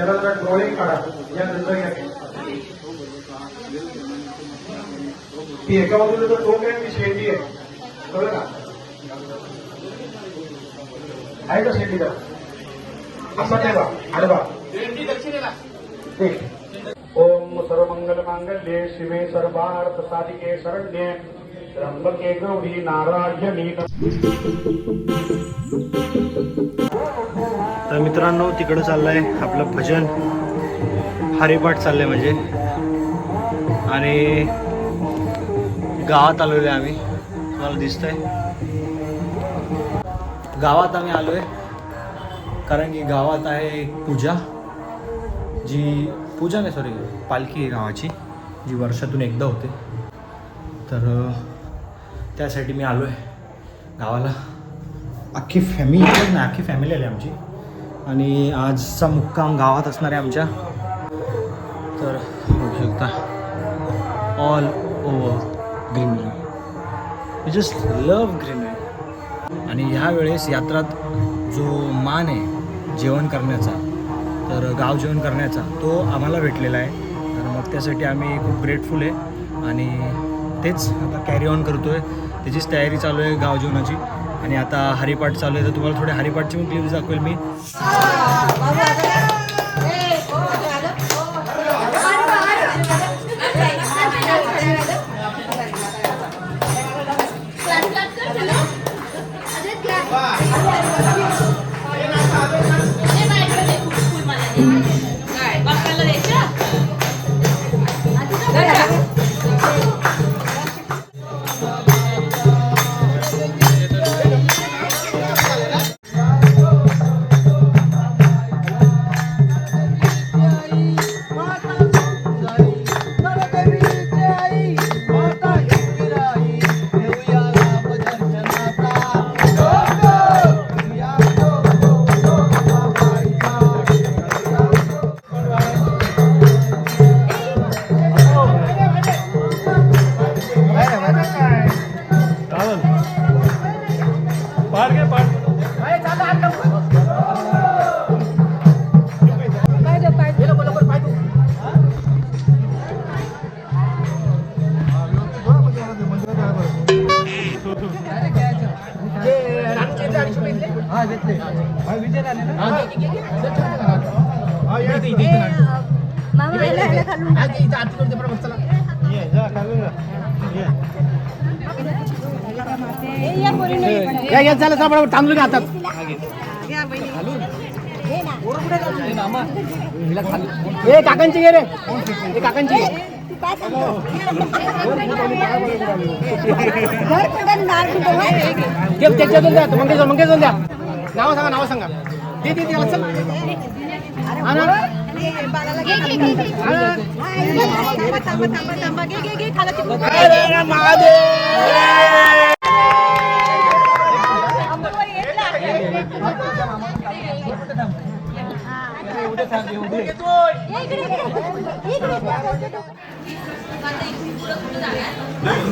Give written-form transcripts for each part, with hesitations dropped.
त्याला जरा डोळे काढा या नंतर या ती एका बाजूला जो टोक आहे ती शेंडी आहे कळलं का आहे का शेंडी असा ठेवा आडवा ओम सर्वमंगल मांगल्ये शिवे सर्वार्थ साधिके शरण्ये त्र्यंबके गौरी नारायणी. तर मित्रांनो तिकडं चाललंय आपलं भजन हरिपाठ चाललंय म्हणजे आणि गावात आलेलो आहे आम्ही तुम्हाला दिसतंय गावात आम्ही आलोय कारण की गावात आहे एक पूजा जी पूजा नाही सॉरी पालखी आहे गावाची जी वर्षातून एकदा होते तर त्यासाठी मी आलो आहे गावाला अख्खी फॅमिली आली आमची आणि आजचा मुक्काम गावात असणार आहे आमच्या तर बघू शकता all over greenery we just love greenery आणि ह्या वेळेस यात्रात जो मान आहे जेवण करण्याचा तर गाव जेवण करण्याचा तो आम्हाला भेटलेला आहे तर मग त्यासाठी आम्ही खूप ग्रेटफुल आहे आणि तेच आता कॅरी ऑन करतो आहे त्याचीच तयारी चालू आहे गाव जेवणाची आणि आता हरिपाठ चालू आहे तर तुम्हाला थोडे हरिपाठची पण क्लिप्स दाखवेल मी तांदूळ घातात काकांची घे रे काकांची त्याच्यातून द्या मंगेश द्या नाव सांगा दे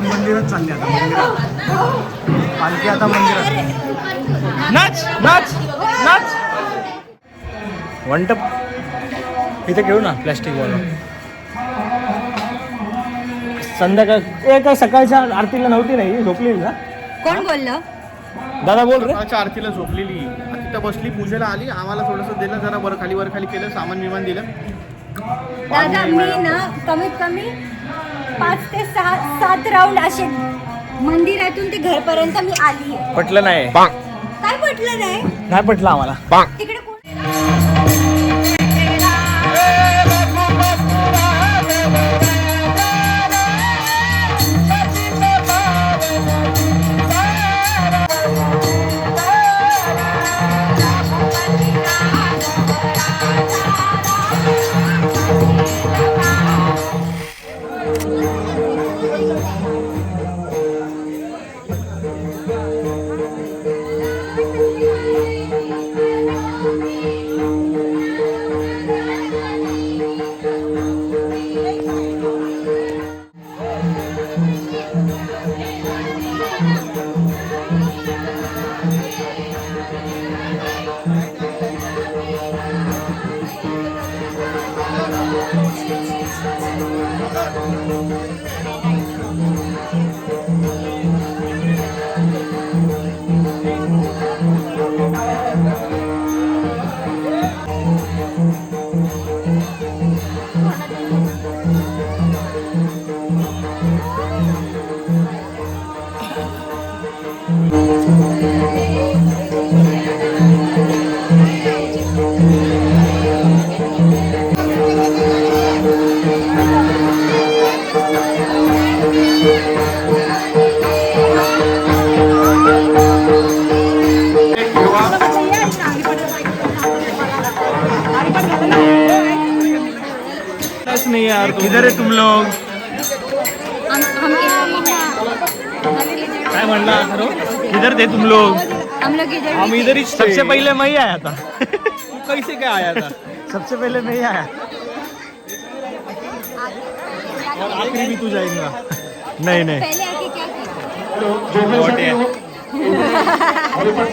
मंदिरात चालले आता पालखी आता मंदिरात नाच नाच नाच मंटप इथे घेऊ ना प्लॅस्टिक वाला संध्याकाळ सकाळच्या आरतीला नव्हती नाही झोपलेली ना कोण बोललं दादा बोल रे आरतीला झोपलेली तिथं बसली पूजेला आली आम्हाला थोडंसं दिलं जरा वर खाली केलं सामान विमान दिलं दादा मी ना कमीत कमी 5 ते 7 राऊंड असे मंदिरातून ते घरपर्यंत मी आली आहे पटलं नाही काय पटलं नाही पटलं आम्हाला तिकडे नहीं यार, किधर है तुम लोग? काय म्हणला खरो? किधर थे तुम लोग? हम लोग इधर हम इधर ही सबसे पहले मैं ही आया था. तू कैसे क्या आया था? सबसे पहले मैं ही आया और आखिरी भी तू जाएगा. नहीं नहीं. पहले आके क्या किया? झोपण्यासाठी हो. हरिपाठ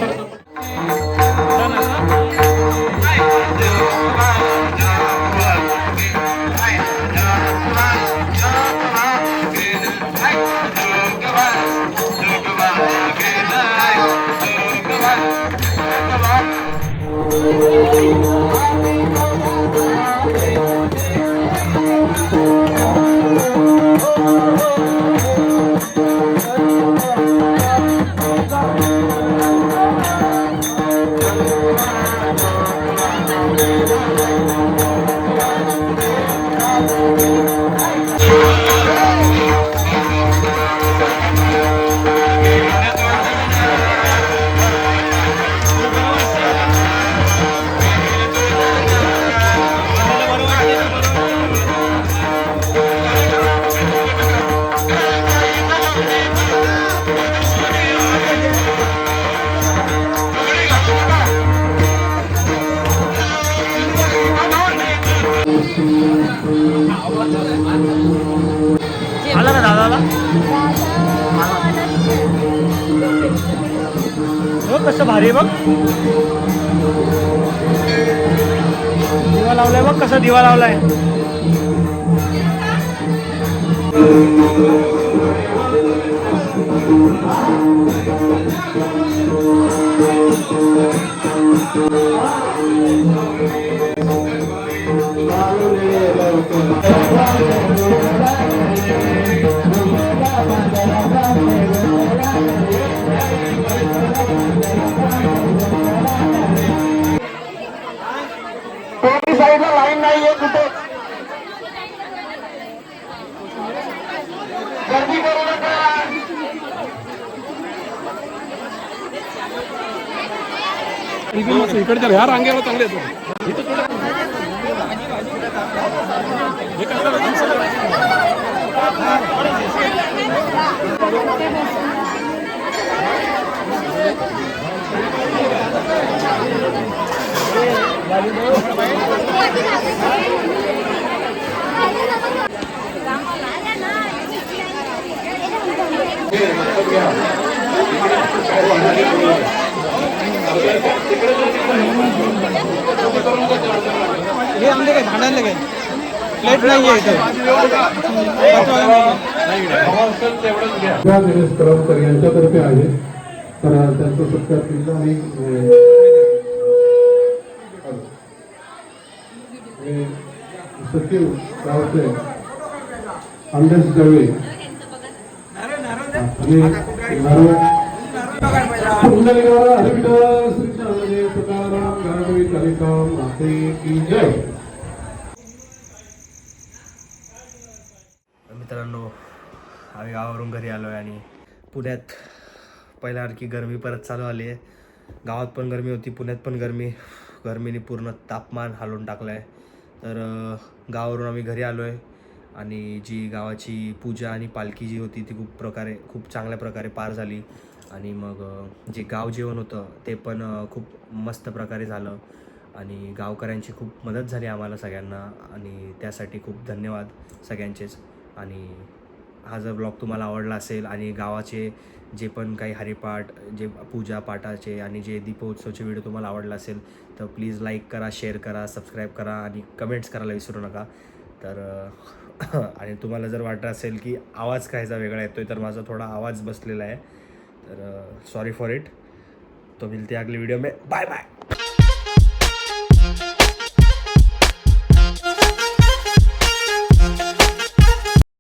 आला ना दादाला. बघ कसं भारी आहे बघ. दिवा लावलाय बघ, कसा दिवा लावलाय. साईडला लाईन नाहीये कुठे. गर्दी करू नका. इकडच्या ह्या रांगेला चांगले येतो. हे आमचे काय भांडायला काय प्लेट नाही आहे दिनेश करमकर यांच्यातर्फे आहे. तर त्यांचा सत्कार केला आणि सचिव गावचे अंडेश दवे आणि मित्रांनो, आम्ही गावावरून घरी आलो आहे आणि पुण्यात पहिल्यासारखी गरमी परत चालू आली आहे. गावात पण गरमी होती, पुण्यात पण गरमीने पूर्ण तापमान हालवून टाकलं आहे. तर गावावरून आम्ही घरी आलो आहे आणि जी गावाची पूजा आणि पालखी जी होती ती खूप चांगल्या प्रकारे पार झाली. आणि मग जे गाव जेवण होतं ते पण खूप मस्त प्रकारे झालं आणि गावकऱ्यांची खूप मदत झाली आम्हाला सगळ्यांना आणि त्यासाठी खूप धन्यवाद सगळ्यांचेच. आणि हा जर ब्लॉग तुम्हाला आवडला असेल आणि गावाचे जे पण काही हरिपाठ, जे पूजा पाठाचे आणि जे दीपोत्सवचे व्हिडिओ तुम्हाला आवडला असेल तर प्लीज लाईक करा, शेअर करा, सबस्क्राईब करा आणि कमेंट्स करायला विसरू नका. तर आणि तुम्हाला जर वाटत असेल की आवाज कायचा वेगळा येतोय तर माझा थोडा आवाज बसलेला आहे, तर सॉरी फॉर इट. तो मिलते अगले वीडियो में. Bye bye.